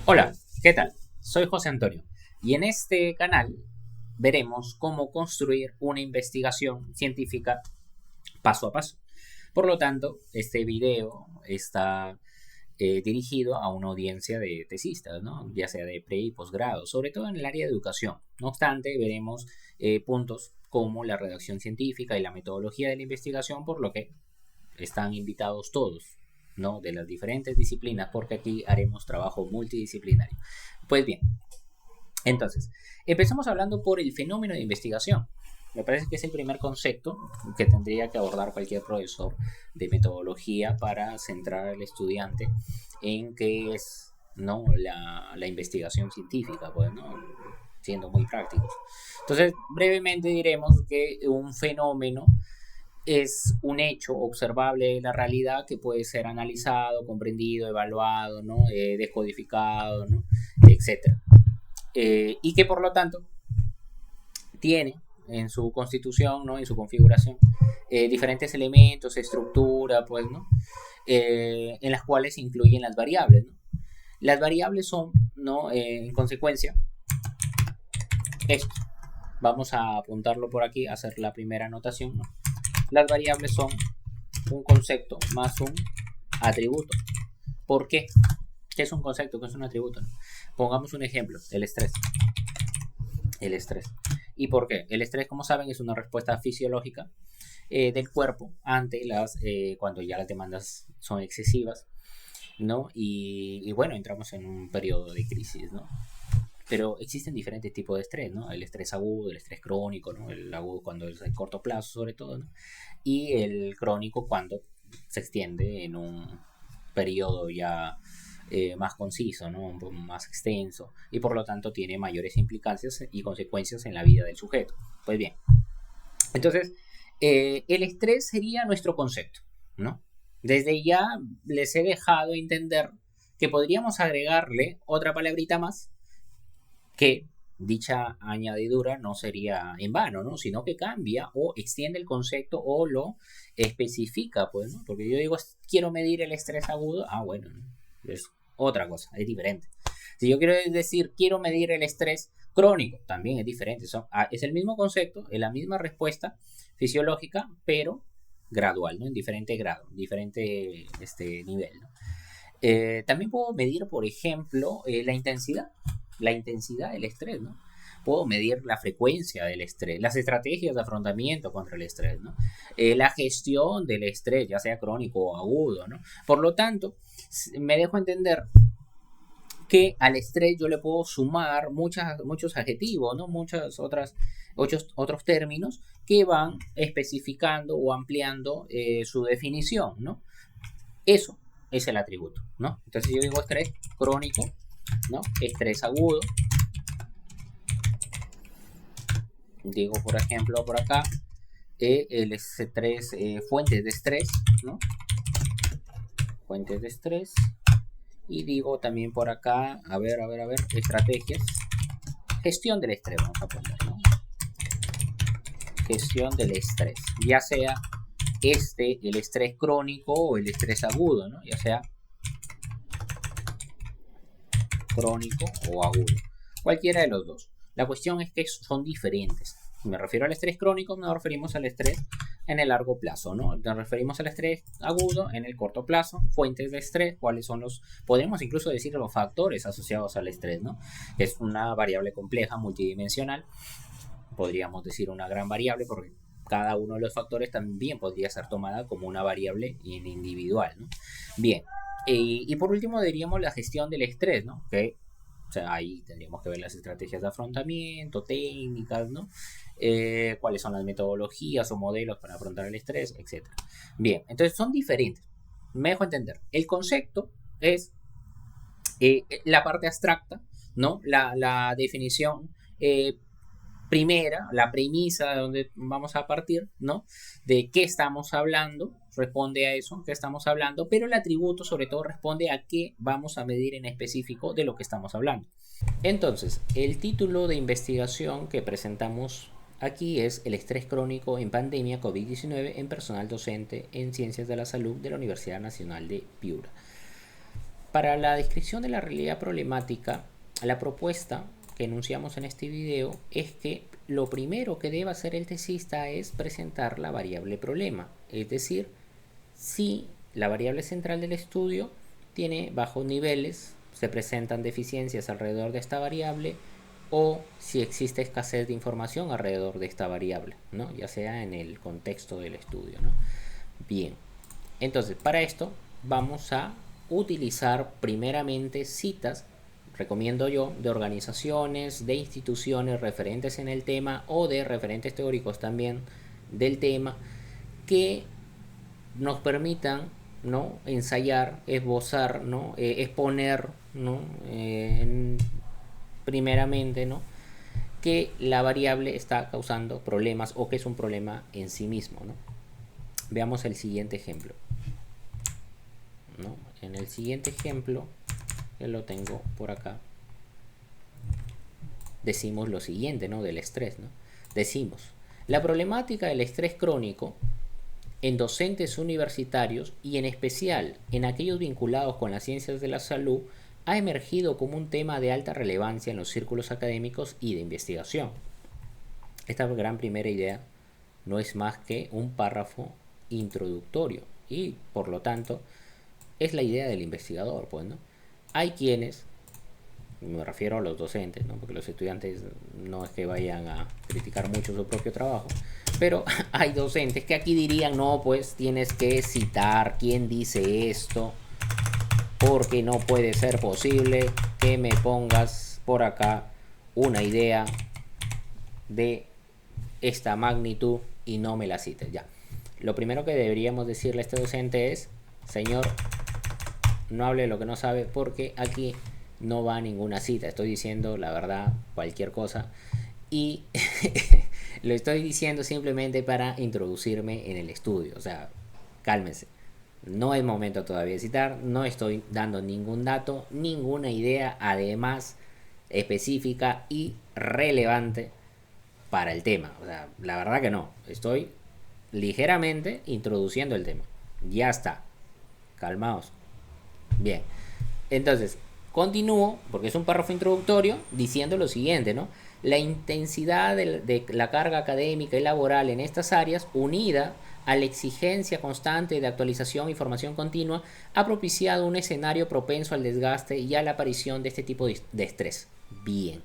Hola, ¿qué tal? Soy José Antonio y en este canal veremos cómo construir una investigación científica paso a paso. Por lo tanto, este video está dirigido a una audiencia de tesistas, ¿no? Ya sea de pre y posgrado, sobre todo en el área de educación. No obstante, veremos puntos como la redacción científica y la metodología de la investigación, por lo que están invitados todos, ¿no? De las diferentes disciplinas, porque aquí haremos trabajo multidisciplinario. Pues bien, entonces, empezamos hablando por el fenómeno de investigación. Me parece que es el primer concepto que tendría que abordar cualquier profesor de metodología para centrar al estudiante en qué es, ¿no? La investigación científica, pues, ¿no? Siendo muy prácticos. Entonces, brevemente diremos que un fenómeno es un hecho observable de la realidad que puede ser analizado, comprendido, evaluado, ¿no? Descodificado, ¿no? Etcétera. Y que por lo tanto tiene en su constitución, ¿no? En su configuración, diferentes elementos, estructura, pues, ¿no? En las cuales se incluyen las variables, ¿no? Las variables son, ¿no? En consecuencia, esto. Vamos a apuntarlo por aquí, hacer la primera anotación, ¿no? Las variables son un concepto más un atributo. ¿Por qué? ¿Qué es un concepto? ¿Qué es un atributo? ¿No? Pongamos un ejemplo, el estrés. El estrés. ¿Y por qué? El estrés, como saben, es una respuesta fisiológica del cuerpo ante cuando ya las demandas son excesivas, ¿no? Y bueno, entramos en un periodo de crisis, ¿no? Pero existen diferentes tipos de estrés, ¿no? El estrés agudo, el estrés crónico, ¿no? El agudo cuando es a corto plazo, sobre todo, ¿no? Y el crónico cuando se extiende en un periodo ya más conciso, ¿no? Un poco más extenso y por lo tanto tiene mayores implicancias y consecuencias en la vida del sujeto. Pues bien, entonces el estrés sería nuestro concepto, ¿no? Desde ya les he dejado entender que podríamos agregarle otra palabrita más que dicha añadidura no sería en vano, ¿no? Sino que cambia o extiende el concepto o lo especifica, pues, ¿no? Porque yo digo, quiero medir el estrés agudo, bueno, es otra cosa, es diferente. Si yo quiero decir, quiero medir el estrés crónico, también es diferente. Es el mismo concepto, es la misma respuesta fisiológica, pero gradual, ¿no? En diferente grado, diferente nivel, ¿no? También puedo medir, por ejemplo, la intensidad del estrés, ¿no? Puedo medir la frecuencia del estrés, las estrategias de afrontamiento contra el estrés, ¿no? La gestión del estrés, ya sea crónico o agudo, ¿no? Por lo tanto, me dejo entender que al estrés yo le puedo sumar muchos adjetivos, ¿no? Otros términos que van especificando o ampliando su definición, ¿no? Eso es el atributo, ¿no? Entonces yo digo estrés crónico, ¿no? Estrés agudo. Digo, por ejemplo, por acá, el estrés, fuentes de estrés, ¿no? Fuentes de estrés. Y digo también por acá, a ver, estrategias. Gestión del estrés, vamos a poner, ¿no? Gestión del estrés. Ya sea el estrés crónico o el estrés agudo, ¿no? Ya sea crónico o agudo. Cualquiera de los dos. La cuestión es que son diferentes. Si me refiero al estrés crónico, nos referimos al estrés en el largo plazo, ¿no? Nos referimos al estrés agudo en el corto plazo, fuentes de estrés, cuáles son podemos incluso decir los factores asociados al estrés, ¿no? Es una variable compleja, multidimensional, podríamos decir una gran variable porque cada uno de los factores también podría ser tomada como una variable individual, ¿no? Bien, y por último diríamos la gestión del estrés, ¿no? Que o sea, ahí tendríamos que ver las estrategias de afrontamiento, técnicas, ¿no? Cuáles son las metodologías o modelos para afrontar el estrés, etcétera. Bien, entonces son diferentes. Me dejo entender. El concepto es la parte abstracta, ¿no? La definición primera, la premisa de donde vamos a partir, ¿no? De qué estamos hablando, responde a eso, qué estamos hablando, pero el atributo sobre todo responde a qué vamos a medir en específico de lo que estamos hablando. Entonces, el título de investigación que presentamos aquí es el estrés crónico en pandemia COVID-19 en personal docente en ciencias de la salud de la Universidad Nacional de Piura. Para la descripción de la realidad problemática, la propuesta que enunciamos en este video es que lo primero que debe hacer el tesista es presentar la variable problema, es decir, si la variable central del estudio tiene bajos niveles, se presentan deficiencias alrededor de esta variable, o si existe escasez de información alrededor de esta variable, ¿no? Ya sea en el contexto del estudio, ¿no? Bien, entonces para esto vamos a utilizar primeramente citas, recomiendo yo, de organizaciones, de instituciones referentes en el tema o de referentes teóricos también del tema, que nos permitan, ¿no?, ensayar, esbozar, ¿no?, exponer, ¿no?, primeramente, ¿no?, que la variable está causando problemas o que es un problema en sí mismo, ¿no? Veamos el siguiente ejemplo, ¿no? En el siguiente ejemplo, que lo tengo por acá, decimos lo siguiente, ¿no?, del estrés, ¿no? Decimos, la problemática del estrés crónico en docentes universitarios y en especial en aquellos vinculados con las ciencias de la salud ha emergido como un tema de alta relevancia en los círculos académicos y de investigación. Esta gran primera idea no es más que un párrafo introductorio y por lo tanto es la idea del investigador, pues, ¿no? Hay quienes, me refiero a los docentes, ¿no?, porque los estudiantes no es que vayan a criticar mucho su propio trabajo, pero hay docentes que aquí dirían, no, pues tienes que citar quién dice esto, porque no puede ser posible que me pongas por acá una idea de esta magnitud y no me la cites. Ya, lo primero que deberíamos decirle a este docente es, señor, no hable de lo que no sabe, porque aquí no va a ninguna cita, estoy diciendo la verdad, cualquier cosa, y lo estoy diciendo simplemente para introducirme en el estudio. O sea, cálmese, no es momento todavía de citar, no estoy dando ningún dato, ninguna idea además específica y relevante para el tema. O sea, la verdad que no, estoy ligeramente introduciendo el tema, ya está, calmaos. Bien, entonces continúo, porque es un párrafo introductorio, diciendo lo siguiente, ¿no? La intensidad de la carga académica y laboral en estas áreas, unida a la exigencia constante de actualización y formación continua, ha propiciado un escenario propenso al desgaste y a la aparición de este tipo de estrés. Bien.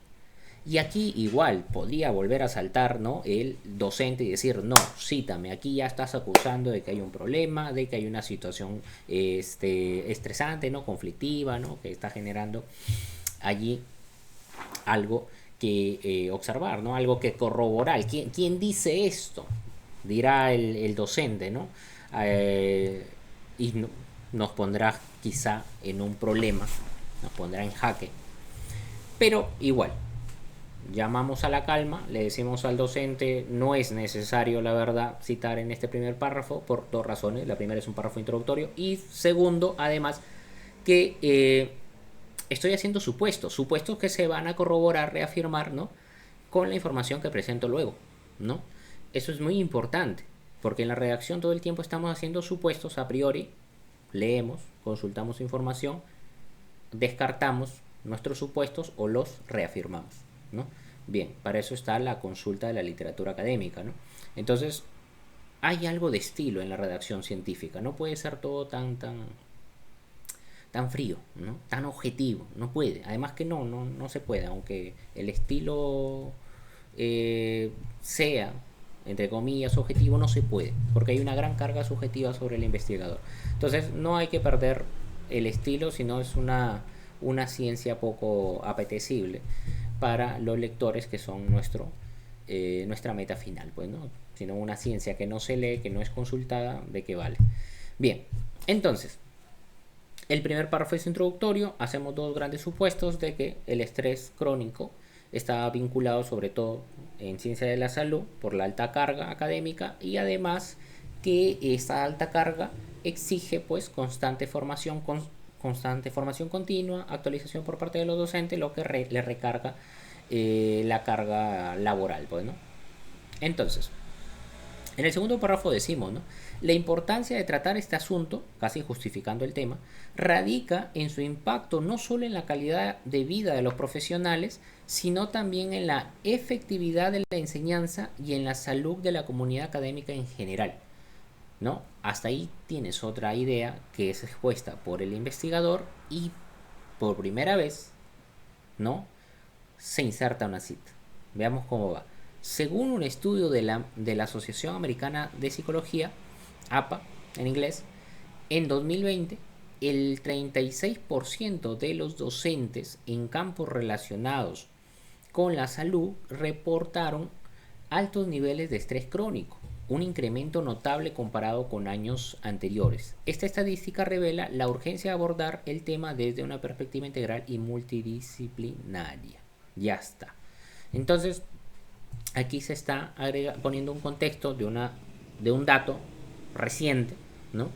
Y aquí igual podría volver a saltar, ¿no?, el docente y decir, no, cítame, aquí ya estás acusando de que hay un problema, de que hay una situación estresante, ¿no?, conflictiva, ¿no?, que está generando allí algo que observar, ¿no?, algo que corroborar. ¿Quién dice esto? Dirá el docente, ¿no? Y nos pondrá quizá en un problema, nos pondrá en jaque, pero igual llamamos a la calma, le decimos al docente, no es necesario, la verdad, citar en este primer párrafo por dos razones. La primera es un párrafo introductorio y segundo, además, que estoy haciendo supuestos que se van a corroborar, reafirmar, ¿no?, con la información que presento luego, ¿no? Eso es muy importante, porque en la redacción todo el tiempo estamos haciendo supuestos a priori, leemos, consultamos información, descartamos nuestros supuestos o los reafirmamos, ¿no? Bien, para eso está la consulta de la literatura académica, ¿no? Entonces, hay algo de estilo en la redacción científica, no puede ser todo tan frío, ¿no?, tan objetivo, no puede, además que no se puede, aunque el estilo sea, entre comillas, objetivo, no se puede, porque hay una gran carga subjetiva sobre el investigador. Entonces, no hay que perder el estilo, sino es una ciencia poco apetecible para los lectores, que son nuestra meta final, pues, ¿no? Sino una ciencia que no se lee, que no es consultada, ¿de qué vale? Bien, entonces, el primer párrafo es introductorio, hacemos dos grandes supuestos de que el estrés crónico está vinculado sobre todo en ciencia de la salud por la alta carga académica y además que esta alta carga exige pues constante formación continua, actualización por parte de los docentes, lo que le recarga la carga laboral, pues, ¿no? Entonces, En el segundo párrafo decimos, ¿no? La importancia de tratar este asunto, casi justificando el tema, radica en su impacto no solo en la calidad de vida de los profesionales, sino también en la efectividad de la enseñanza y en la salud de la comunidad académica en general, ¿no? Hasta ahí tienes otra idea que es expuesta por el investigador y por primera vez, ¿no? Se inserta una cita. Veamos cómo va. Según un estudio de la Asociación Americana de Psicología, APA en inglés, en 2020 el 36% de los docentes en campos relacionados con la salud reportaron altos niveles de estrés crónico, un incremento notable comparado con años anteriores. Esta estadística revela la urgencia de abordar el tema desde una perspectiva integral y multidisciplinaria. Ya está. Entonces, aquí se está poniendo un contexto de un dato reciente, ¿no?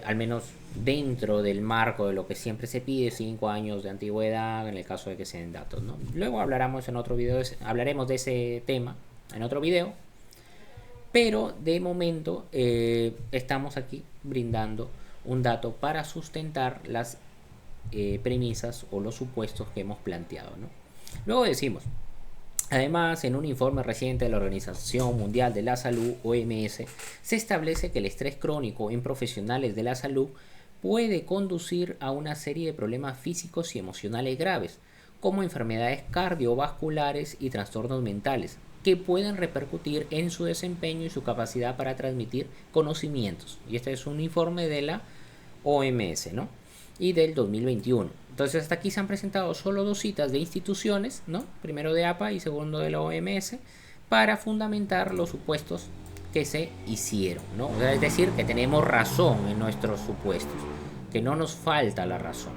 Al menos dentro del marco de lo que siempre se pide, 5 años de antigüedad en el caso de que sean datos, ¿no? Luego hablaremos en otro video, hablaremos de ese tema en otro video, pero de momento estamos aquí brindando un dato para sustentar las premisas o los supuestos que hemos planteado, ¿no? Luego decimos, además, en un informe reciente de la Organización Mundial de la Salud, OMS, se establece que el estrés crónico en profesionales de la salud puede conducir a una serie de problemas físicos y emocionales graves, como enfermedades cardiovasculares y trastornos mentales, que pueden repercutir en su desempeño y su capacidad para transmitir conocimientos. Y este es un informe de la OMS, ¿no? Y del 2021. Entonces hasta aquí se han presentado solo 2 citas de instituciones, ¿no? Primero de APA y segundo de la OMS, para fundamentar los supuestos que se hicieron, ¿no? O sea, es decir, que tenemos razón en nuestros supuestos, que no nos falta la razón.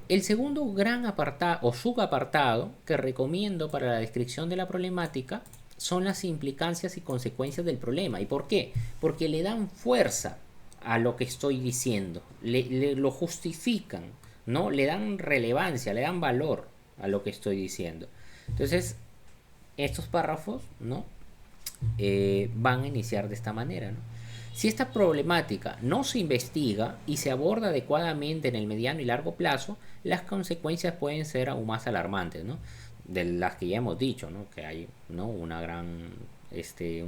El segundo gran apartado o subapartado que recomiendo para la descripción de la problemática son las implicancias y consecuencias del problema. ¿Y por qué? Porque le dan fuerza a lo que estoy diciendo, lo justifican, ¿no? Le dan relevancia, le dan valor a lo que estoy diciendo. Entonces, estos párrafos, ¿no? Van a iniciar de esta manera, ¿no? Si esta problemática no se investiga y se aborda adecuadamente en el mediano y largo plazo, las consecuencias pueden ser aún más alarmantes, ¿no? De las que ya hemos dicho, ¿no? Que hay, ¿no? un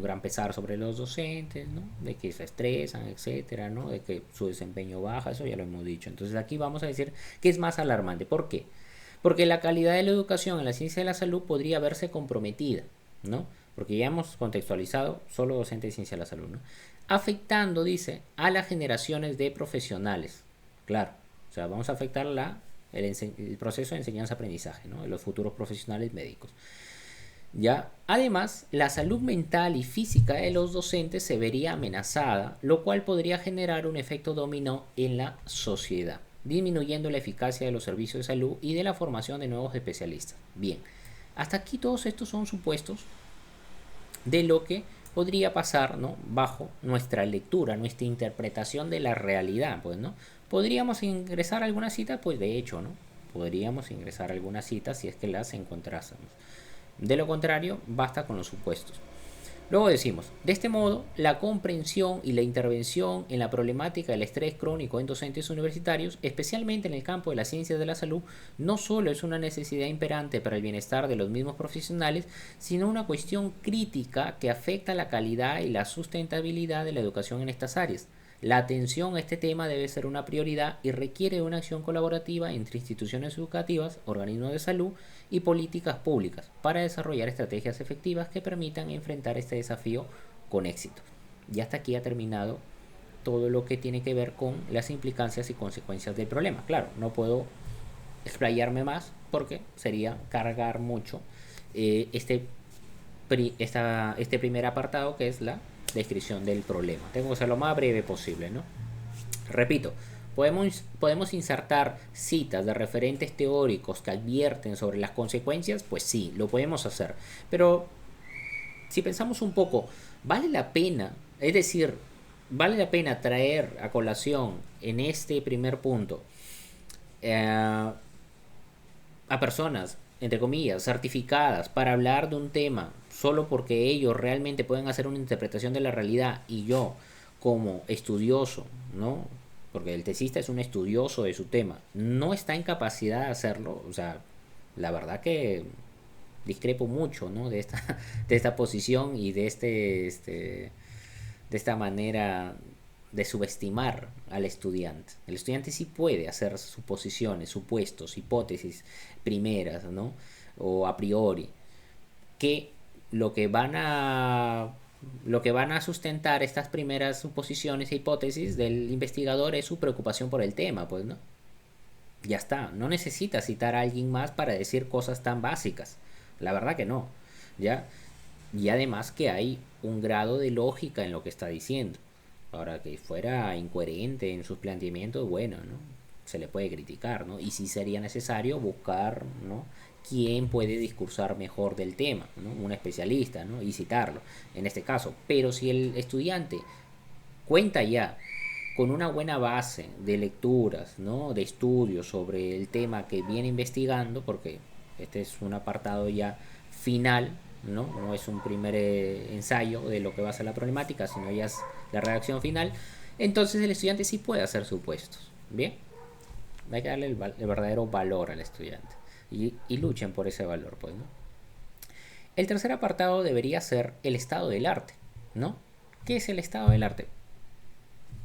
gran pesar sobre los docentes, ¿no? De que se estresan, etcétera, ¿no? De que su desempeño baja, eso ya lo hemos dicho. Entonces aquí vamos a decir que es más alarmante. ¿Por qué? Porque la calidad de la educación en la ciencia de la salud podría verse comprometida, ¿no? Porque ya hemos contextualizado solo docentes de ciencia de la salud, ¿no? Afectando, dice, a las generaciones de profesionales. Claro, o sea, vamos a afectar el proceso de enseñanza-aprendizaje, ¿no? De los futuros profesionales médicos. ¿Ya? Además, la salud mental y física de los docentes se vería amenazada, lo cual podría generar un efecto dominó en la sociedad, disminuyendo la eficacia de los servicios de salud y de la formación de nuevos especialistas. Bien, hasta aquí todos estos son supuestos de lo que podría pasar, ¿no? Bajo nuestra lectura, nuestra interpretación de la realidad, pues, ¿no? ¿Podríamos ingresar a alguna cita? Pues de hecho, ¿no? Podríamos ingresar a alguna cita si es que las encontrásemos. De lo contrario, basta con los supuestos. Luego decimos, de este modo, la comprensión y la intervención en la problemática del estrés crónico en docentes universitarios, especialmente en el campo de las ciencias de la salud, no solo es una necesidad imperante para el bienestar de los mismos profesionales, sino una cuestión crítica que afecta la calidad y la sustentabilidad de la educación en estas áreas. La atención a este tema debe ser una prioridad y requiere una acción colaborativa entre instituciones educativas, organismos de salud y políticas públicas para desarrollar estrategias efectivas que permitan enfrentar este desafío con éxito. Y hasta aquí ha terminado todo lo que tiene que ver con las implicancias y consecuencias del problema. Claro, no puedo explayarme más porque sería cargar mucho este primer apartado, que es la descripción del problema. Tengo que ser lo más breve posible, ¿no? Repito, podemos insertar citas de referentes teóricos que advierten sobre las consecuencias, pues sí, lo podemos hacer. Pero si pensamos un poco, ¿vale la pena? Es decir, ¿vale la pena traer a colación en este primer punto a personas entre comillas, certificadas para hablar de un tema solo porque ellos realmente pueden hacer una interpretación de la realidad y yo como estudioso, ¿no? Porque el tesista es un estudioso de su tema, no está en capacidad de hacerlo, o sea, la verdad que discrepo mucho, ¿no? De esta posición y de de esta manera de subestimar al estudiante. El estudiante sí puede hacer suposiciones, supuestos, hipótesis primeras, ¿no? O a priori, que lo que van a lo que van a sustentar estas primeras suposiciones e hipótesis del investigador es su preocupación por el tema, pues, ¿no? Ya está, no necesita citar a alguien más para decir cosas tan básicas. La verdad que no, ¿ya? Y además que hay un grado de lógica en lo que está diciendo. Ahora, que fuera incoherente en sus planteamientos, bueno, ¿no? Se le puede criticar, ¿no? Y sí sería necesario buscar, ¿no? Quién puede discursar mejor del tema, ¿no? Un especialista, ¿no? Y citarlo, en este caso. Pero si el estudiante cuenta ya con una buena base de lecturas, ¿no? De estudios sobre el tema que viene investigando, porque este es un apartado ya final, ¿no? No es un primer ensayo de lo que va a ser la problemática, sino ya es la redacción final. Entonces el estudiante sí puede hacer supuestos, ¿bien? Hay que darle el verdadero valor al estudiante y luchen por ese valor, pues, ¿no? El tercer apartado debería ser el estado del arte, ¿no? ¿Qué es el estado del arte?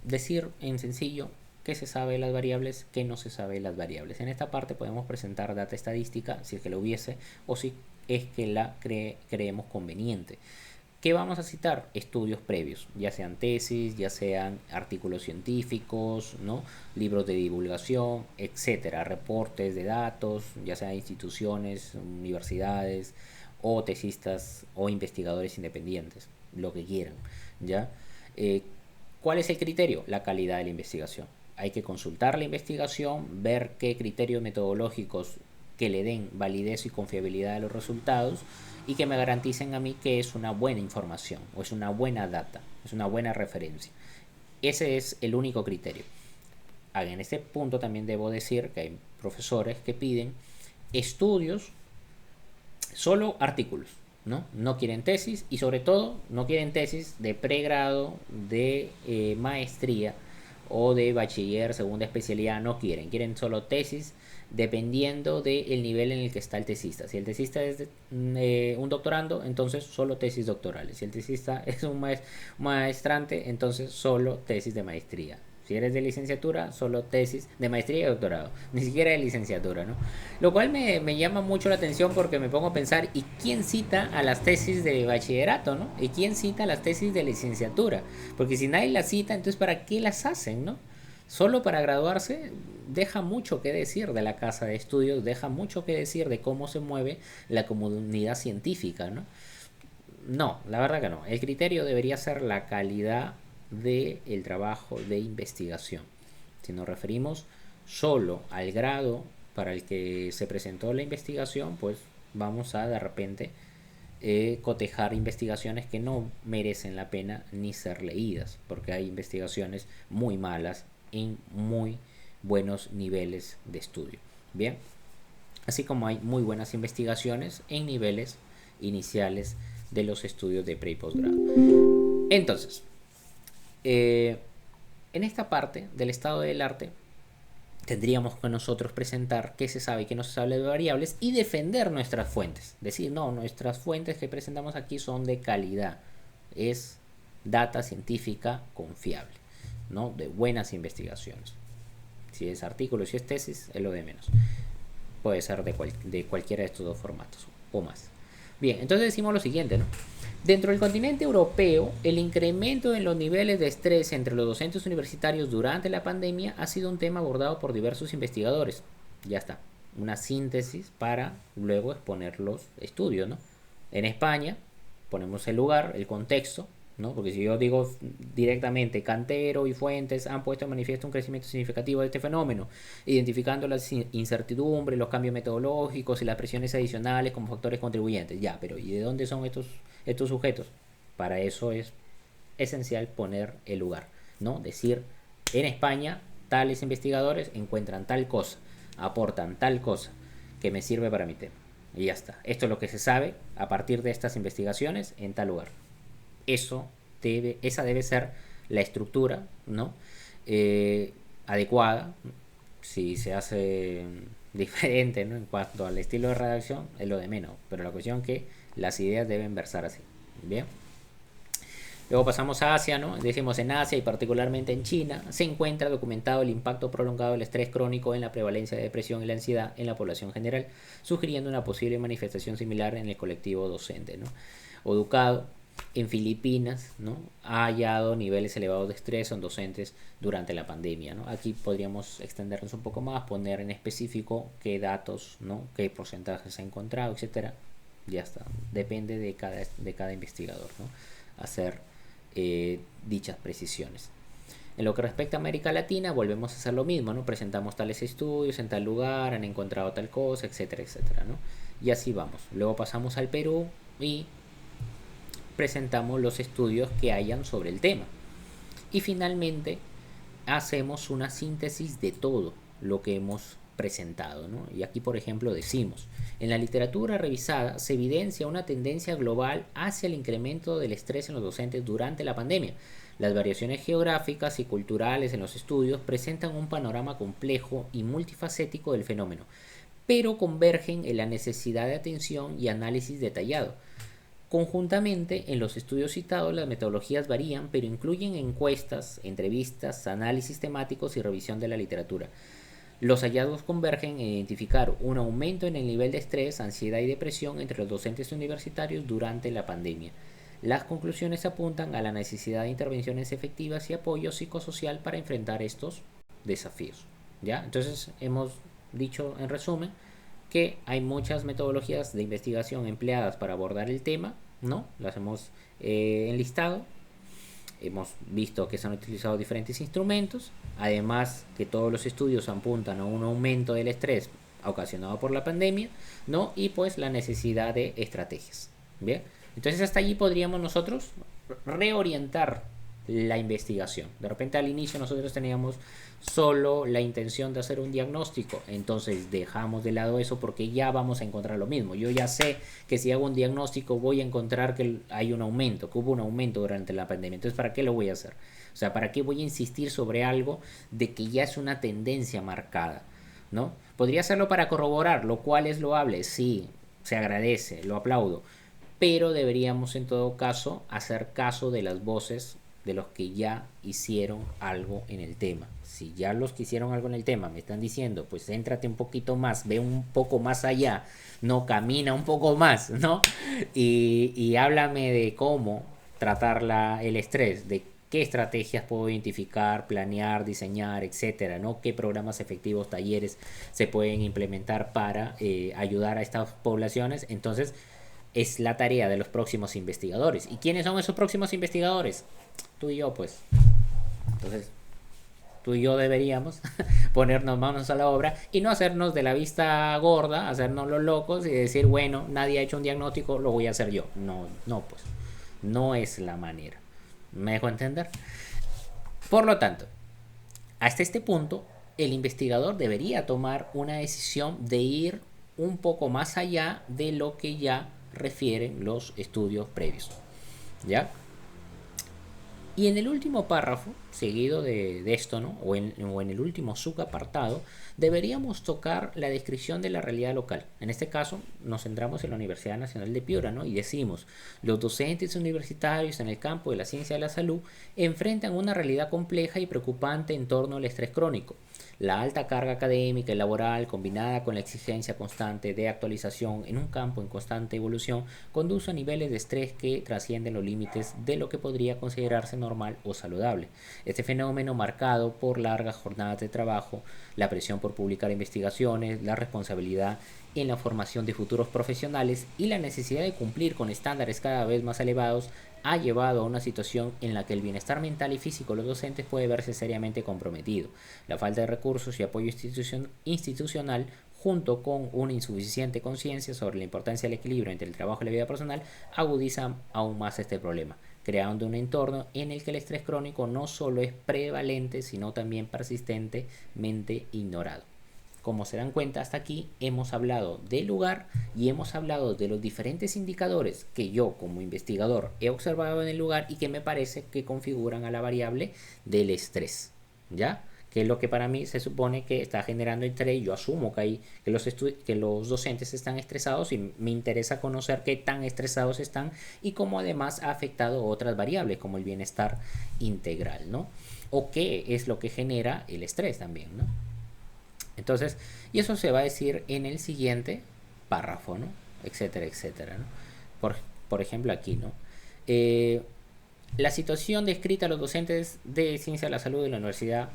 Decir en sencillo qué se sabe de las variables, qué no se sabe de las variables. En esta parte podemos presentar data estadística, si es que la hubiese, o si es que la creemos conveniente. ¿Qué vamos a citar? Estudios previos, ya sean tesis, ya sean artículos científicos, ¿no? Libros de divulgación, etcétera, reportes de datos, ya sean instituciones, universidades, o tesistas o investigadores independientes, lo que quieran, ¿ya? ¿Cuál es el criterio? La calidad de la investigación. Hay que consultar la investigación, ver qué criterios metodológicos que le den validez y confiabilidad a los resultados y que me garanticen a mí que es una buena información o es una buena data, es una buena referencia. Ese es el único criterio. En este punto también debo decir que hay profesores que piden estudios, solo artículos, ¿no? No quieren tesis y sobre todo no quieren tesis de pregrado, de maestría o de bachiller, segunda especialidad, no quieren solo tesis dependiendo del nivel en el que está el tesista. Si el tesista es un doctorando, entonces solo tesis doctorales. Si el tesista es un maestrante, entonces solo tesis de maestría. Si eres de licenciatura, solo tesis de maestría y doctorado, ni siquiera de licenciatura, ¿no? Lo cual me llama mucho la atención porque me pongo a pensar, ¿y quién cita a las tesis de bachillerato, ¿no? ¿Y quién cita a las tesis de licenciatura? Porque si nadie las cita, entonces ¿para qué las hacen, no? Solo para graduarse deja mucho que decir de la casa de estudios, deja mucho que decir de cómo se mueve la comunidad científica, ¿no? No, la verdad que no. El criterio debería ser la calidad del trabajo de investigación. Si nos referimos solo al grado para el que se presentó la investigación, pues vamos a de repente cotejar investigaciones que no merecen la pena ni ser leídas, porque hay investigaciones muy malas en muy buenos niveles de estudio. Bien, así como hay muy buenas investigaciones en niveles iniciales de los estudios de pre y posgrado. Entonces, en esta parte del estado del arte tendríamos que nosotros presentar qué se sabe y qué no se sabe de variables y defender nuestras fuentes. Decir, no, nuestras fuentes que presentamos aquí son de calidad. Es data científica confiable, ¿no? De buenas investigaciones. Si es artículo, si es tesis, es lo de menos. Puede ser de cualquiera de estos dos formatos o más. Bien, entonces decimos lo siguiente, ¿no? Dentro del continente europeo, el incremento en los niveles de estrés entre los docentes universitarios durante la pandemia ha sido un tema abordado por diversos investigadores. Ya está, una síntesis para luego exponer los estudios, ¿no? En España, ponemos el lugar, el contexto, ¿no? Porque si yo digo directamente Cantero y Fuentes han puesto en manifiesto un crecimiento significativo de este fenómeno, identificando las incertidumbres, los cambios metodológicos y las presiones adicionales como factores contribuyentes. Ya, pero ¿y de dónde son estos sujetos? Para eso es esencial poner el lugar, ¿no? Decir, en España tales investigadores encuentran tal cosa, aportan tal cosa que me sirve para mi tema. Y ya está. Esto es lo que se sabe a partir de estas investigaciones en tal lugar. Esa debe ser la estructura, ¿no? Adecuada. Si se hace diferente, ¿no? En cuanto al estilo de redacción, es lo de menos. Pero la cuestión es que las ideas deben versar así. Bien. Luego pasamos a Asia, ¿no? Decimos en Asia y particularmente en China se encuentra documentado el impacto prolongado del estrés crónico en la prevalencia de depresión y la ansiedad en la población general, sugiriendo una posible manifestación similar en el colectivo docente, ¿no? O educado en Filipinas, ¿no? Ha hallado niveles elevados de estrés en docentes durante la pandemia, ¿no? Aquí podríamos extendernos un poco más, poner en específico qué datos, ¿no? Qué porcentajes se ha encontrado, etcétera. Ya está. Depende de cada investigador, ¿no? Hacer dichas precisiones. En lo que respecta a América Latina, volvemos a hacer lo mismo, ¿no? Presentamos tales estudios en tal lugar, han encontrado tal cosa, etcétera, etcétera, ¿no? Y así vamos. Luego pasamos al Perú y presentamos los estudios que hayan sobre el tema. Y finalmente hacemos una síntesis de todo lo que hemos presentado, ¿no? Y aquí, por ejemplo, decimos: en la literatura revisada se evidencia una tendencia global hacia el incremento del estrés en los docentes durante la pandemia. Las variaciones geográficas y culturales en los estudios presentan un panorama complejo y multifacético del fenómeno, pero convergen en la necesidad de atención y análisis detallado. Conjuntamente, en los estudios citados las metodologías varían, pero incluyen encuestas, entrevistas, análisis temáticos y revisión de la literatura. Los hallazgos convergen en identificar un aumento en el nivel de estrés, ansiedad y depresión entre los docentes universitarios durante la pandemia. Las conclusiones apuntan a la necesidad de intervenciones efectivas y apoyo psicosocial para enfrentar estos desafíos. ¿Ya? Entonces hemos dicho en resumen que hay muchas metodologías de investigación empleadas para abordar el tema, ¿no? Las hemos enlistado. Hemos visto que se han utilizado diferentes instrumentos, además que todos los estudios apuntan a un aumento del estrés ocasionado por la pandemia, ¿no? Y pues la necesidad de estrategias. Bien, entonces hasta allí podríamos nosotros reorientar la investigación. De repente al inicio nosotros teníamos solo la intención de hacer un diagnóstico, entonces dejamos de lado eso porque ya vamos a encontrar lo mismo. Yo ya sé que si hago un diagnóstico voy a encontrar que hay un aumento, que hubo un aumento durante la pandemia. Entonces, ¿para qué lo voy a hacer? O sea, ¿para qué voy a insistir sobre algo de que ya es una tendencia marcada? ¿No? Podría hacerlo para corroborar, lo cual es loable, sí, se agradece, lo aplaudo, pero deberíamos en todo caso hacer caso de las voces de los que ya hicieron algo en el tema. Si ya los que hicieron algo en el tema me están diciendo, pues céntrate un poquito más, ve un poco más allá, no, camina un poco más, ¿no? Y háblame de cómo tratar el estrés, de qué estrategias puedo identificar, planear, diseñar, etcétera, ¿no? Qué programas efectivos, talleres se pueden implementar para ayudar a estas poblaciones. Entonces, es la tarea de los próximos investigadores. ¿Y quiénes son esos próximos investigadores? Tú y yo, pues. Entonces, tú y yo deberíamos ponernos manos a la obra y no hacernos de la vista gorda, hacernos los locos y decir, bueno, nadie ha hecho un diagnóstico, lo voy a hacer yo. No, no, pues. No es la manera. ¿Me dejo entender? Por lo tanto, hasta este punto, el investigador debería tomar una decisión de ir un poco más allá de lo que ya refieren los estudios previos. ¿Ya? Y en el último párrafo, seguido de esto, ¿no? o en el último subapartado, deberíamos tocar la descripción de la realidad local. En este caso, nos centramos en la Universidad Nacional de Piura, ¿no? Y decimos: los docentes universitarios en el campo de la ciencia de la salud enfrentan una realidad compleja y preocupante en torno al estrés crónico. La alta carga académica y laboral, combinada con la exigencia constante de actualización en un campo en constante evolución, conduce a niveles de estrés que trascienden los límites de lo que podría considerarse normal o saludable. Este fenómeno, marcado por largas jornadas de trabajo, la presión por publicar investigaciones, la responsabilidad en la formación de futuros profesionales y la necesidad de cumplir con estándares cada vez más elevados, ha llevado a una situación en la que el bienestar mental y físico de los docentes puede verse seriamente comprometido. La falta de recursos y apoyo institucional, junto con una insuficiente conciencia sobre la importancia del equilibrio entre el trabajo y la vida personal, agudizan aún más este problema, creando un entorno en el que el estrés crónico no solo es prevalente, sino también persistentemente ignorado. como se dan cuenta hasta aquí, hemos hablado del lugar y hemos hablado de los diferentes indicadores que yo como investigador he observado en el lugar y que me parece que configuran a la variable del estrés, ¿ya? Que es lo que para mí se supone que está generando estrés. Yo asumo que los docentes están estresados y me interesa conocer qué tan estresados están y cómo además ha afectado otras variables como el bienestar integral, ¿no? O qué es lo que genera el estrés también, ¿no? Entonces, y eso se va a decir en el siguiente párrafo, ¿no? Etcétera, etcétera, ¿no? Por ejemplo, aquí, ¿no? La situación descrita a los docentes de Ciencia de la Salud de la Universidad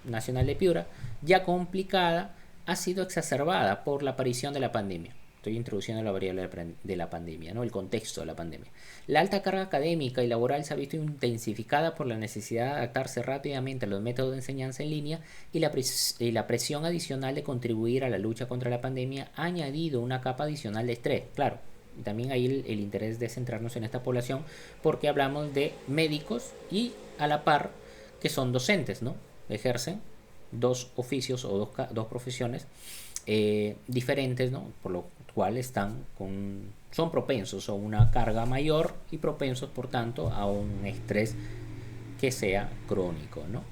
Nacional de Piura, ya complicada, ha sido exacerbada por la aparición de la pandemia. Estoy introduciendo la variable de la pandemia, ¿no? El contexto de la pandemia. La alta carga académica y laboral se ha visto intensificada por la necesidad de adaptarse rápidamente a los métodos de enseñanza en línea y la presión adicional de contribuir a la lucha contra la pandemia ha añadido una capa adicional de estrés. Claro, también hay el interés de centrarnos en esta población porque hablamos de médicos y a la par que son docentes, ¿no? Ejercen dos oficios o dos profesiones diferentes, ¿no? Por lo cual son propensos a una carga mayor y propensos, por tanto, a un estrés que sea crónico, ¿no?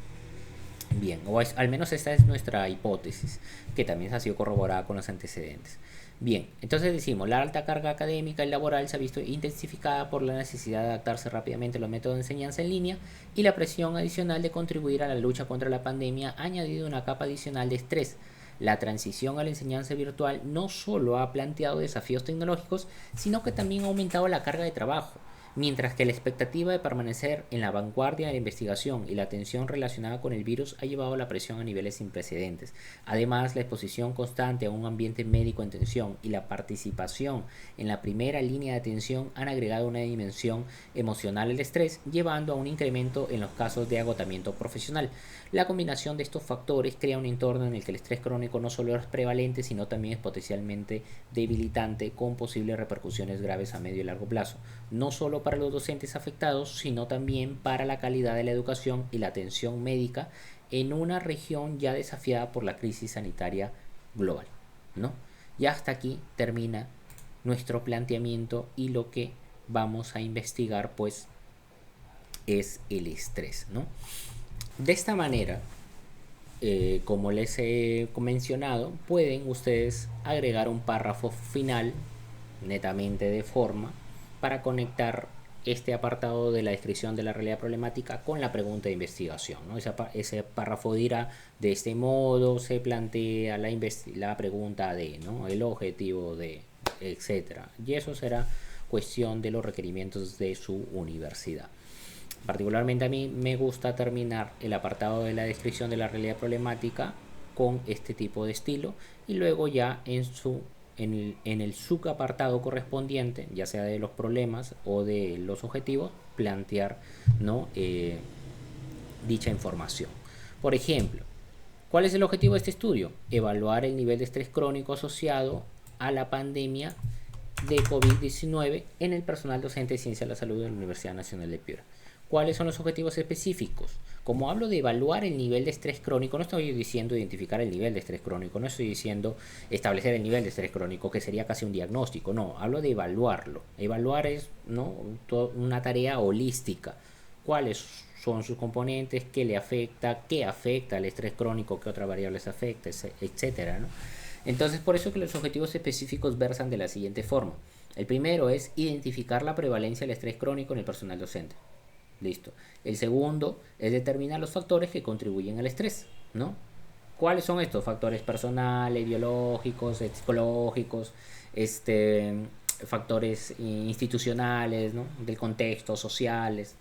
Bien, al menos esta es nuestra hipótesis, que también ha sido corroborada con los antecedentes. Bien, entonces decimos, la alta carga académica y laboral se ha visto intensificada por la necesidad de adaptarse rápidamente a los métodos de enseñanza en línea y la presión adicional de contribuir a la lucha contra la pandemia ha añadido una capa adicional de estrés. La transición a la enseñanza virtual no solo ha planteado desafíos tecnológicos, sino que también ha aumentado la carga de trabajo, mientras que la expectativa de permanecer en la vanguardia de la investigación y la tensión relacionada con el virus ha llevado a la presión a niveles sin precedentes. Además, la exposición constante a un ambiente médico en tensión y la participación en la primera línea de atención han agregado una dimensión emocional al estrés, llevando a un incremento en los casos de agotamiento profesional. La combinación de estos factores crea un entorno en el que el estrés crónico no solo es prevalente, sino también es potencialmente debilitante, con posibles repercusiones graves a medio y largo plazo, no solo para los docentes afectados, sino también para la calidad de la educación y la atención médica en una región ya desafiada por la crisis sanitaria global, ¿no? Ya hasta aquí termina nuestro planteamiento y lo que vamos a investigar, pues, es el estrés, ¿no? De esta manera, como les he mencionado, pueden ustedes agregar un párrafo final netamente de forma para conectar este apartado de la descripción de la realidad problemática con la pregunta de investigación, ¿no? Ese párrafo dirá: de este modo se plantea la pregunta de, ¿no? El objetivo de, etcétera. Y eso será cuestión de los requerimientos de su universidad. Particularmente a mí me gusta terminar el apartado de la descripción de la realidad problemática con este tipo de estilo y luego ya en el subapartado correspondiente, ya sea de los problemas o de los objetivos, plantear, ¿no? Dicha información. Por ejemplo, ¿cuál es el objetivo de este estudio? Evaluar el nivel de estrés crónico asociado a la pandemia de COVID-19 en el personal docente de Ciencia de la Salud de la Universidad Nacional de Piura. ¿Cuáles son los objetivos específicos? Como hablo de evaluar el nivel de estrés crónico, no estoy diciendo identificar el nivel de estrés crónico, no estoy diciendo establecer el nivel de estrés crónico, que sería casi un diagnóstico, no, hablo de evaluarlo. Evaluar es, ¿no?, una tarea holística. ¿Cuáles son sus componentes? ¿Qué le afecta? ¿Qué afecta al estrés crónico? ¿Qué otras variables afecta? Etcétera, ¿no? Entonces, por eso que los objetivos específicos versan de la siguiente forma. El primero es identificar la prevalencia del estrés crónico en el personal docente. Listo. El segundo es determinar los factores que contribuyen al estrés, ¿no? ¿Cuáles son estos factores personales, biológicos, psicológicos, factores institucionales, ¿no?, del contexto, sociales,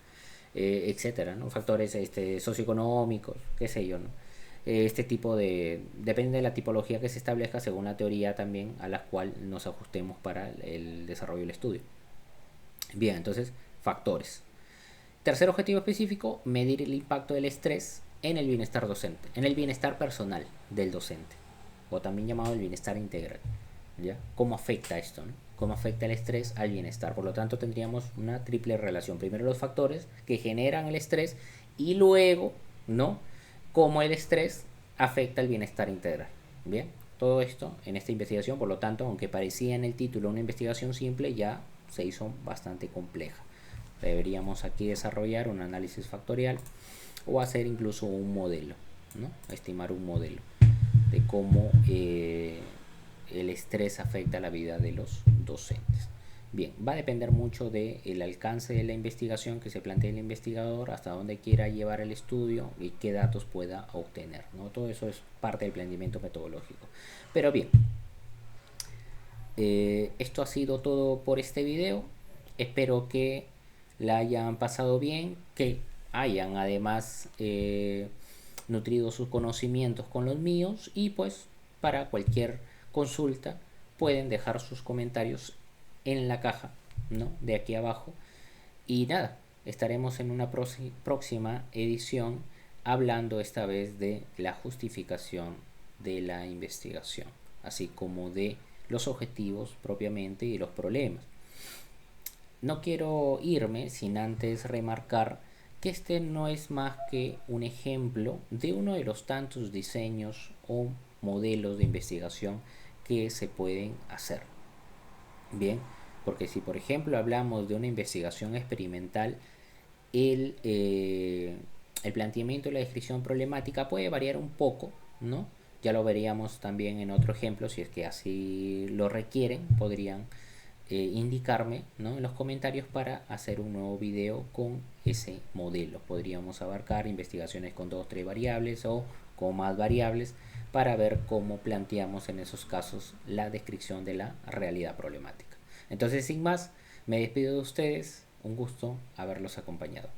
etcétera, ¿no? Factores socioeconómicos, qué sé yo, ¿no? Depende de la tipología que se establezca según la teoría también a la cual nos ajustemos para el desarrollo del estudio. Bien, entonces, factores. Tercer objetivo específico: medir el impacto del estrés en el bienestar docente, en el bienestar personal del docente, o también llamado el bienestar integral, ¿ya? ¿Cómo afecta esto, ¿no? ¿Cómo afecta el estrés al bienestar? Por lo tanto, tendríamos una triple relación. Primero, los factores que generan el estrés y luego, ¿no?, cómo el estrés afecta el bienestar integral. Bien, todo esto en esta investigación. Por lo tanto, aunque parecía en el título una investigación simple, ya se hizo bastante compleja. Deberíamos aquí desarrollar un análisis factorial o hacer incluso un modelo, ¿no? Estimar un modelo de cómo el estrés afecta la vida de los docentes. Bien, va a depender mucho del alcance de la investigación que se plantee el investigador, hasta dónde quiera llevar el estudio y qué datos pueda obtener, ¿no? Todo eso es parte del planeamiento metodológico. Pero bien, esto ha sido todo por este video. Espero que la hayan pasado bien, que hayan además nutrido sus conocimientos con los míos, y pues para cualquier consulta pueden dejar sus comentarios en la caja, ¿no?, de aquí abajo. Y nada, estaremos en una próxima edición hablando esta vez de la justificación de la investigación, así como de los objetivos propiamente y los problemas. No quiero irme sin antes remarcar que este no es más que un ejemplo de uno de los tantos diseños o modelos de investigación que se pueden hacer. Bien, porque si por ejemplo hablamos de una investigación experimental, el planteamiento y la descripción problemática puede variar un poco, ¿no? Ya lo veríamos también en otro ejemplo, si es que así lo requieren, podrían indicarme, ¿no?, en los comentarios para hacer un nuevo video con ese modelo. Podríamos abarcar investigaciones con 2 o 3 variables o con más variables para ver cómo planteamos en esos casos la descripción de la realidad problemática. Entonces, sin más, me despido de ustedes. Un gusto haberlos acompañado.